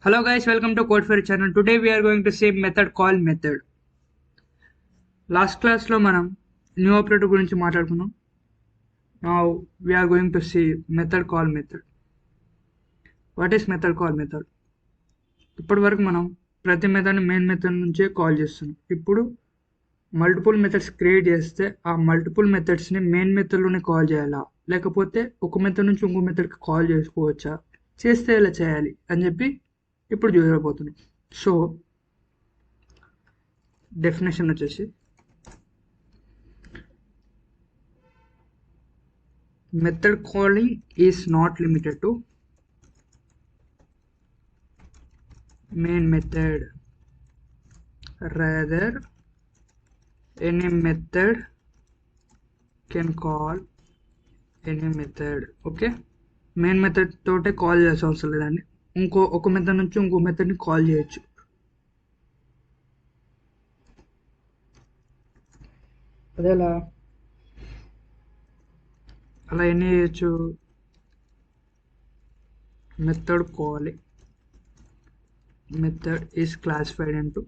Hello guys, welcome to Code Fairy channel. Today we are going to see method call method. Last class lo manam new operator gurinchi maatladukunnam. Now we are going to see method call method. What is method call method? ఇప్పటి వరకు మనం ప్రతి method main method నుంచే call చేస్తున్నాం. ఇప్పుడు multiple methods create చేస్తే ఆ multiple మెథడ్స్ని main మెథడ్లోనే call చేయాలా, లేకపోతే ఒక మెథడ్ నుంచి ఇంకో మెథడ్కి కాల్ చేసుకోవచ్చా, చేస్తే ఎలా చేయాలి అని చెప్పి ఇప్పుడు చూడబోతున్నాం. సో డెఫినేషన్ వచ్చేసి method calling is not limited to main method, rather any method can call any method. Okay, main method తోటే కాల్ చేయాల్సిన అవసరం లేదండి. ఒక మెథడ్ నుంచి ఇంకో మెథడ్ని కాల్ చేయొచ్చు. అదేలా అలా ఎన్ని చేయొచ్చు? Method calling method is classified into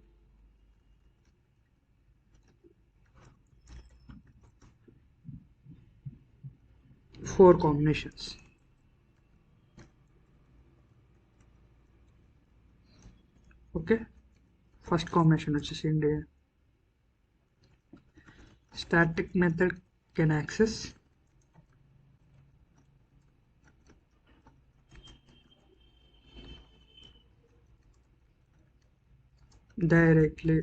four combinations. Okay, first combination వచ్చేసి static method can access directly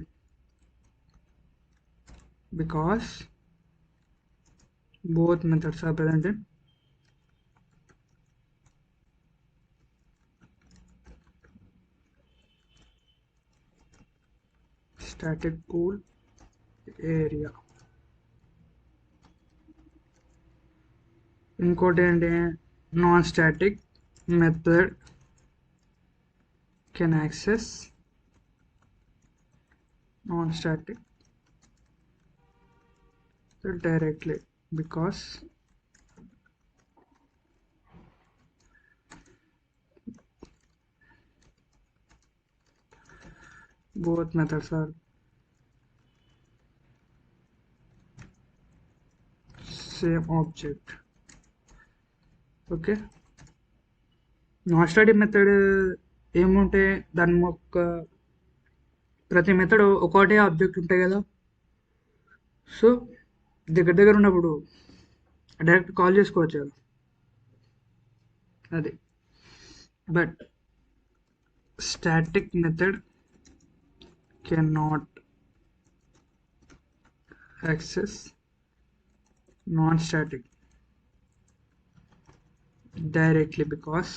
because both methods are present in static pool area. ఇంకోటి ఏంటి, non static method can access non-static directly because both methods are same object. Okay, non static method ఏముంటే దాని యొక్క ప్రతి method ఒకటే object ఉంటాయి కదా. So దగ్గర ఉన్నప్పుడు డైరెక్ట్ కాల్ చేసుకోవచ్చు కదా, అది. But static method can not access non static directly because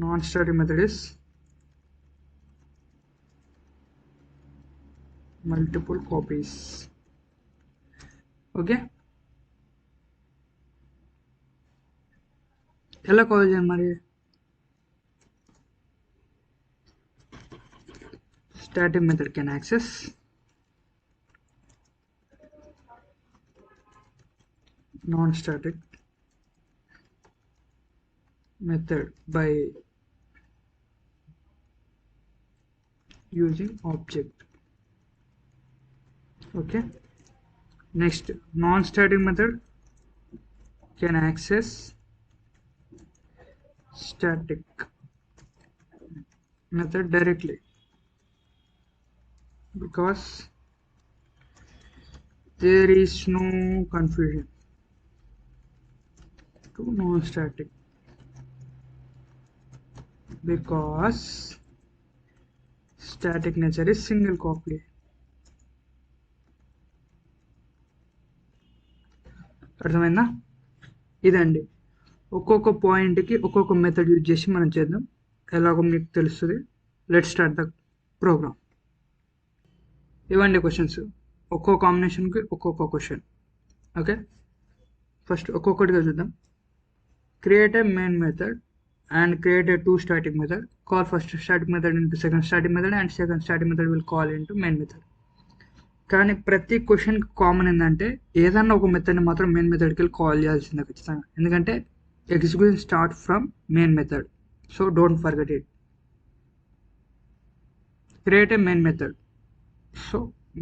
non-static method is multiple copies. Okay, ఎలా కాల్ చేయాలి మరి? static method can access non-static method by using object. Okay, next, non-static method can access static method directly because there is no confusion to non-static because static nature is single copy. అర్థమైందా? ఇదండి, ఒక్కొక్క పాయింట్కి ఒక్కొక్క method use చేసి మనం చేద్దాం. ఎలాగో మీకు తెలుస్తుంది. Let start the program. ఇవ్వండి క్వశ్చన్స్, ఒక్కో కాంబినేషన్కి ఒక్కొక్క క్వశ్చన్. ఓకే, ఫస్ట్ ఒక్కొక్కటిగా చూద్దాం. Create a main method and create a two static method. Call first static method into second static method and second static method will call into main method. కానీ ప్రతి question common ఏంటంటే ఏదన్నా ఒక మెథడ్ని మాత్రం main మెథడ్కి వెళ్ళి call చేయాల్సిందే ఖచ్చితంగా. ఎందుకంటే execution start from main method, so don't forget it. Create a main method, so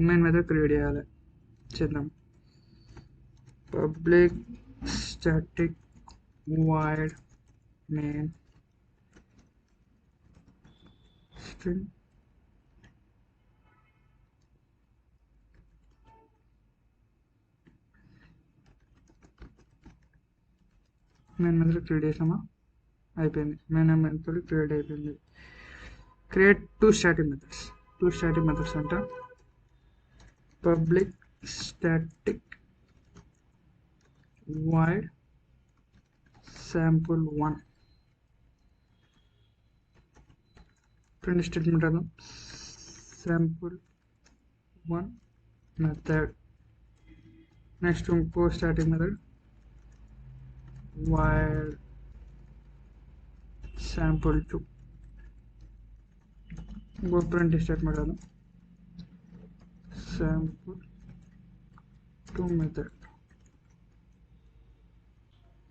main method create చేయాలి. చేద్దాం. Public static void main string main method create చేసామా, అయిపోయింది. మెయిన్ మెథడ్ క్రియేట్ అయిపోయింది. క్రియేట్ టూ స్టాటిక్ మెథడ్స్ అంట. Public static void sample1 print statement అర్థం sample1 method. Next ఇంకో static method void sample2 ఇంకో print statement అర్థం sample2 మెథడ్.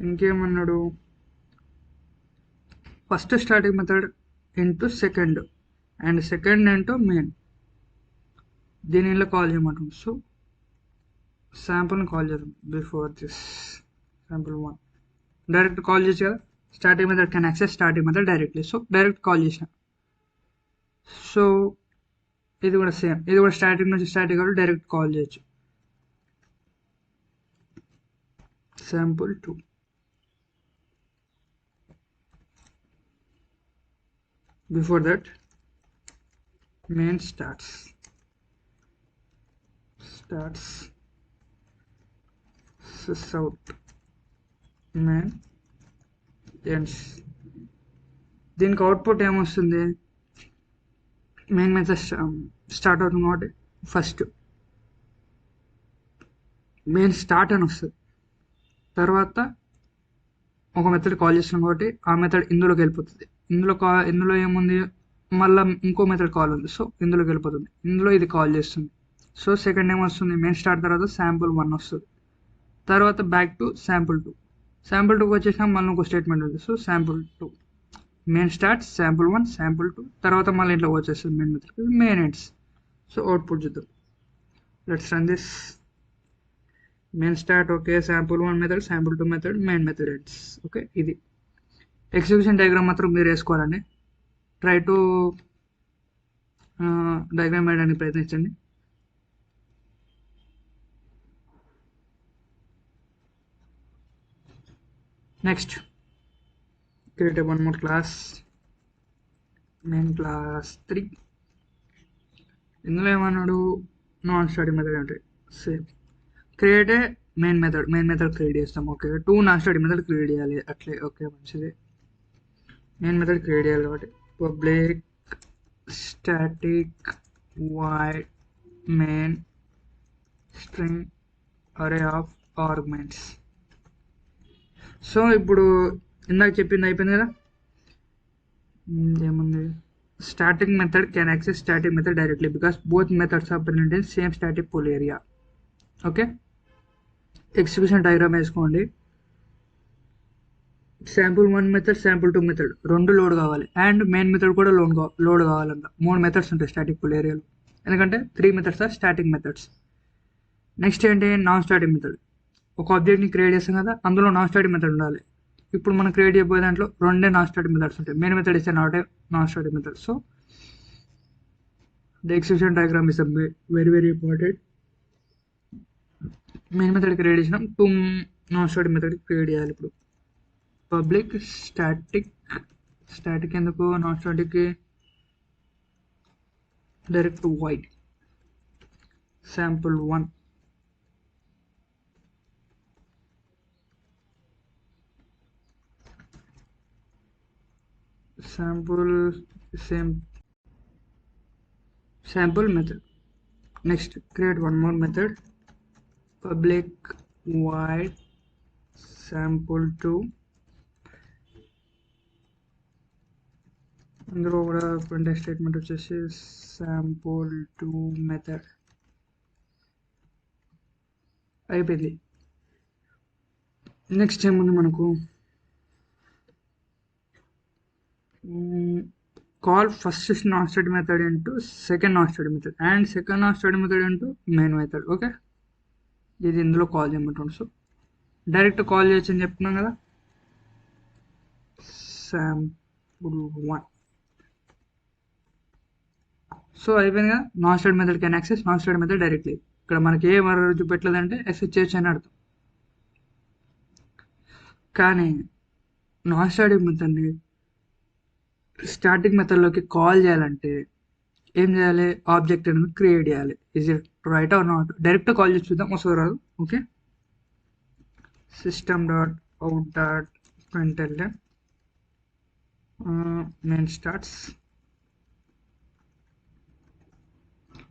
ఇంకేమన్నాడు, first static method into second and second into main, దీని ఇలా call చేయమంటాం. So శాంపుల్ని కాల్ చేద్దాం. Before this sample1 direct call చేసి కదా, static method can access static method directly, so direct call చేసిన. సో ఇది కూడా సేమ్, ఇది కూడా స్టాటిక్ నుంచి స్టాటిక్ కాబట్టి డైరెక్ట్ కాల్ చేయొచ్చు. sample2 before that main starts sysout main ends. దీనికి అవుట్పుట్ ఏమొస్తుంది, మెయిన్ మెథడ్ స్టార్ట్ అవుతుంది కాబట్టి ఫస్ట్ మెయిన్ స్టార్ట్ అని వస్తుంది. తర్వాత ఒక మెథడ్ కాల్ చేస్తున్నాం కాబట్టి ఆ మెథడ్ ఇందులోకి వెళ్ళిపోతుంది. ఇందులో ఏముంది, మళ్ళీ ఇంకో మెథడ్ కాల్ ఉంది, సో ఇందులోకి వెళ్ళిపోతుంది. ఇందులో ఇది కాల్ చేస్తుంది. సో సెకండ్ ఏం వస్తుంది, మెయిన్ స్టార్ట్ తర్వాత sample1 వస్తుంది. తర్వాత బ్యాక్ టు sample2కి వచ్చేసినా మళ్ళీ ఇంకో స్టేట్మెంట్ ఉంది. So sample2 main start sample1 sample2 తర్వాత మళ్ళీ ఇంట్లో వచ్చేస్తుంది main method, main ends. So output చూద్దాం. Let's run this. Main start okay, sample1 method, sample2 method, main method ends. Okay, ఇది ఎగ్జిక్యూషన్ డయాగ్రామ్ మాత్రం మీరు వేసుకోవాలండి. ట్రై టు డయాగ్రామ్ వేయడానికి ప్రయత్నించండి. Next create one more class, main class 3. ఇందులో ఏమన్నాడు, non static method అంటే same create a main method create చేస్తాం. Okay, 2 non static method create చేయాలి అట్లే. ఓకే, మంచిది. మెయిన్ మెథడ్ క్రియేట్ చేయాలి కాబట్టి public static void main string array of arguments. So ఇప్పుడు ఇందాక చెప్పింది అయిపోయింది కదా. ఏముంది, static method can access static method directly because both methods are present in same static pool ఏరియా. ఓకే, ఎగ్జిక్యూషన్ డయాగ్రామ్ వేసుకోండి. sample1 మెథడ్, sample2 మెథడ్ రెండు load కావాలి అండ్ మెయిన్ మెథడ్ కూడా లోడ్ కావాలన్న 3 మెథడ్స్ ఉంటాయి స్టాటిక్ పూల్ ఏరియాలో, ఎందుకంటే 3 methods are static methods. Next ఏంటి, నాన్ స్టాటిక్ మెథడ్. ఒక ఆబ్జెక్ట్ని క్రియేట్ చేస్తాం కదా, అందులో నాన్ స్టాటిక్ మెథడ్ ఉండాలి. ఇప్పుడు మనం క్రియేట్ చేయబోయే దాంట్లో 2 నాన్ స్టాటిక్ మెథడ్స్ ఉంటాయి. మెయిన్ మెథడ్ ఇస్తే non static method. So the execution diagram is very important. Main method create చేసినాం, 2 నాన్ స్టాటిక్ మెథడ్ క్రియేట్ చేయాలి. ఇప్పుడు పబ్లిక్ స్టాటిక్ ఎందుకు, నాన్ స్టాటిక్కి direct void sample1 sample method. Next create one more method, public void sample2. అందులో కూడా print statement వచ్చేసి sample2 method. అయిపోయింది. Next ఏముంది మనకు, call first non-static method into second non-static method and second non-static method into main method. Okay, ఇది ఇందులో call చేయమంటాను. So direct call చేయొచ్చు అని చెప్తున్నాం కదా, sample1. సో అయిపోయింది కదా, non static method can access non static method directly. ఇక్కడ మనకి ఏ ఎర్రర్ చూపెట్టలేదంటే యాక్సెస్ చేయొచ్చు అని అర్థం. కానీ నాన్ స్టాటిక్ మెథడ్ని స్టాటిక్ మెథడ్లోకి కాల్ చేయాలంటే ఏం చేయాలి, ఆబ్జెక్ట్ అనేది క్రియేట్ చేయాలి. Is it right are not? Direct call చేసి చూద్దాం, వస్తుంది రాదు. Okay, system.out.println main starts.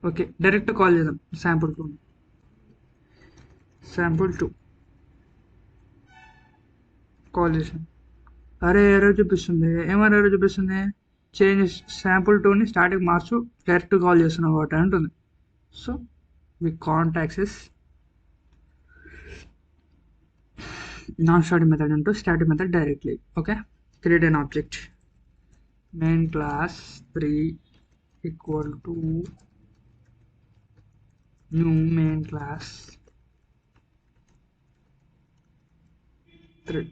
Okay, direct call చేద్దాం. sample2 కాల్ చేసాం. అరే ఎర్రర్ చూపిస్తుంది. ఏం ఎర్రర్ చూపిస్తుంది? చేంజ్ sample2ని స్టాటిక్ మార్చు, డైరెక్ట్ కాల్ చేస్తున్నావు కాబట్టి అంటుంది. So we can't access non-static method into static method directly. Okay, create an object, main class 3 equal to new main class 3.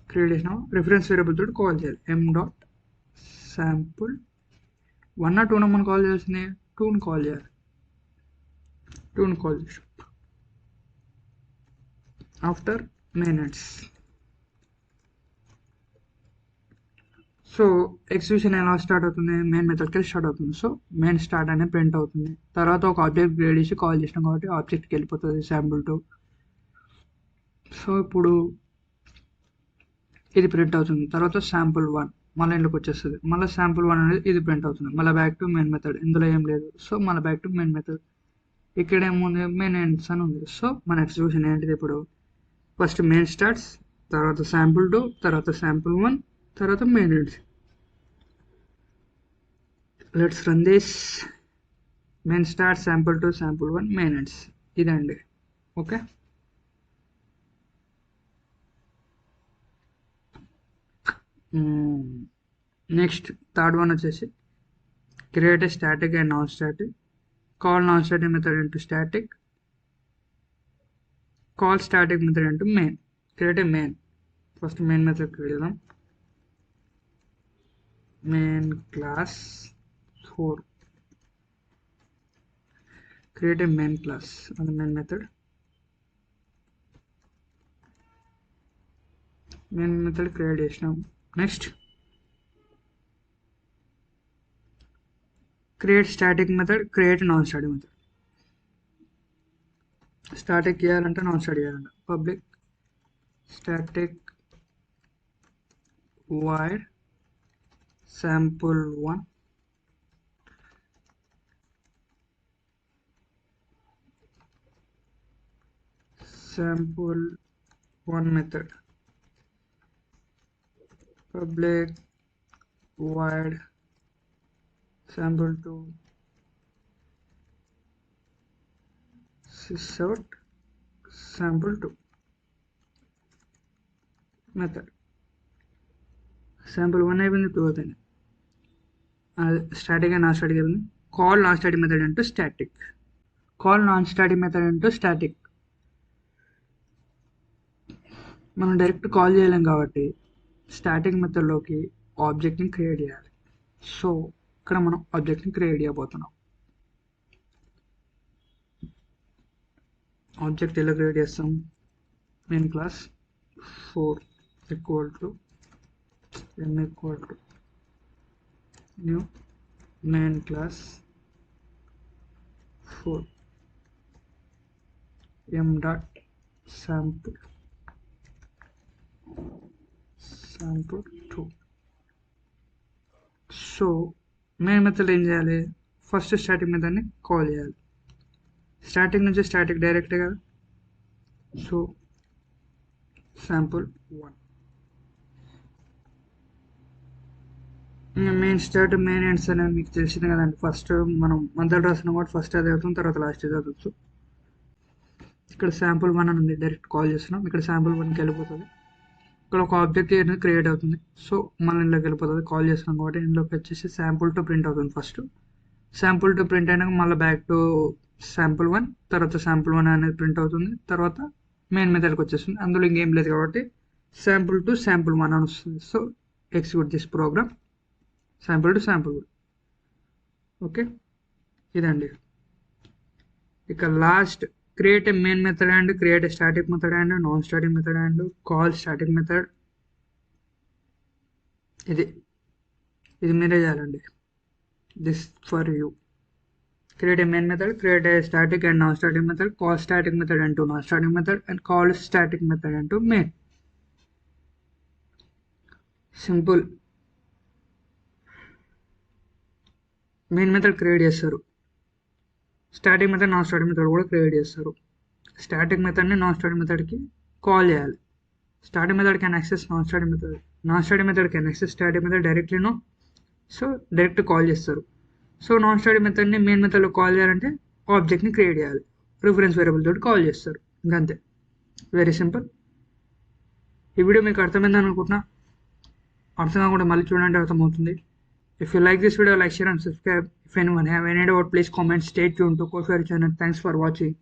Create చేసిన రిఫరెన్స్ వేరియబుల్ తోటి కాల్ చేయాలి. m.sample1 2 మనం call చేయాల్సింది 2ని call చేయాలి. 2ని కాల్ చేసి ఆఫ్టర్ మెయిన్స్. సో ఎగ్జిక్యూషన్ ఎలా స్టార్ట్ అవుతుంది? మెయిన్ మెథడ్కి స్టార్ట్ అవుతుంది. సో మెయిన్ స్టార్ట్ అనేది ప్రింట్ అవుతుంది. తర్వాత ఒక ఆబ్జెక్ట్ క్రియేట్ చేసి కాల్ చేసినాం కాబట్టి ఆబ్జెక్ట్కి వెళ్ళిపోతుంది sample2. సో ఇప్పుడు ఇది ప్రింట్ అవుతుంది. తర్వాత sample1 మళ్ళీ ఇంట్లోకి వచ్చేస్తుంది. మళ్ళీ sample1 అనేది ఇది ప్రింట్ అవుతుంది. మళ్ళీ బ్యాక్ టు మెయిన్ మెథడ్. ఇందులో ఏం లేదు. సో మళ్ళీ బ్యాక్ టు మెయిన్ మెథడ్. ఇక్కడ ఏముంది? మెయిన్ ఎండ్స్ అని ఉంది. సో మన ఎగ్జిక్యూషన్ ఏంటిది? ఇప్పుడు ఫస్ట్ మెయిన్ స్టార్ట్స్, తర్వాత sample2, తర్వాత sample1, తర్వాత main ends. Let's run this. Main start, sample2, sample1, main ends. ఇదండి. ఓకే, నెక్స్ట్ థర్డ్ వన్ వచ్చేసి create a static and non static. Call non static method into static, call static method into main. Create a main. First main method create చేద్దాం. Main class 4. Create a main class, అది main method. Main method create చేసినాం. Next create static method, create non static method. Static చేయాలంటే non static చేయాలంటే public static void sample1 sample1 method, public void sample2 sysout sample2 method. sample1 అయిపోయింది, 2 అవుతుంది. Static and non static అయిపోయింది. Call non static method into static. Call non static method into static. మనం direct call చేయలేం కాబట్టి static మెథడ్లోకి ఆబ్జెక్ట్ని create చేయాలి. So ఇక్కడ మనం ఆబ్జెక్ట్ని create చేయబోతున్నాం. ఆబ్జెక్ట్ ఎలా క్రియేట్ చేస్తాం? Main class 4 equal to m equal to new main class 4 m dot sample2. So main method ఏం చేయాలి? ఫస్ట్ స్టాటిక్ మెథడ్ని కాల్ చేయాలి. స్టాటిక్ నుంచి స్టాటిక్ డైరెక్టే కదా. So sample1 main start main ends అనేది మీకు తెలిసింది కదండి. ఫస్ట్ మనం మెథడ్ రాస్తున్నాం కాబట్టి ఫస్ట్ అది అవుతుంది, తర్వాత లాస్ట్ అది అవుతుంది. ఇక్కడ sample1 అని ఉంది, డైరెక్ట్ కాల్ చేస్తున్నాం. ఇక్కడ sample1కి వెళ్ళిపోతుంది. ఇక్కడ ఒక ఆబ్జెక్ట్ అనేది క్రియేట్ అవుతుంది. సో మన ఇంట్లోకి వెళ్ళిపోతుంది, కాల్ చేస్తున్నాం కాబట్టి ఇంట్లోకి వచ్చేసి శాంపుల్ టు ప్రింట్ అవుతుంది. ఫస్ట్ శాంపుల్ టు ప్రింట్ అయినాక మళ్ళీ బ్యాక్ టు శాంపుల్ 1, తర్వాత శాంపుల్ 1 అనేది ప్రింట్ అవుతుంది. తర్వాత మెయిన్ మెథడ్కి వచ్చేస్తుంది. అందులో ఇంకేం లేదు కాబట్టి శాంపుల్ టు శాంపుల్ 1 అని వస్తుంది. So execute this program sample two sample 1. Okay, ఇదండి. ఇక last create a main method and create a static method and non static method and call static method. ఇది మీరే చేయాలండి. This for you. Create a main method, create a static and non-static method, call static method into non-static method, and call static method into main. Simple. Main method create చేస్తారు, static method non static method కూడా create చేస్తారు. Static మెథడ్ని non static మెథడ్కి call చేయాలి. Static method can access non static method, non static method can access static method directly. No, so direct call చేస్తారు. So non static మెథడ్ని మెయిన్ మెథడ్లో call చేయాలంటే ఆబ్జెక్ట్ని క్రియేట్ చేయాలి, రిఫరెన్స్ వేరియబుల్ తోటి కాల్ చేస్తారు. ఇంకంతే, వెరీ సింపుల్. ఈ వీడియో మీకు అర్థమైందని అనుకుంటున్నా. అర్థం కాకుండా మళ్ళీ చూడండి, అర్థమవుతుంది. If you like this video, like, share and subscribe. If anyone have any doubt, please comment. Stay tuned to Code Fairy channel. Thanks for watching.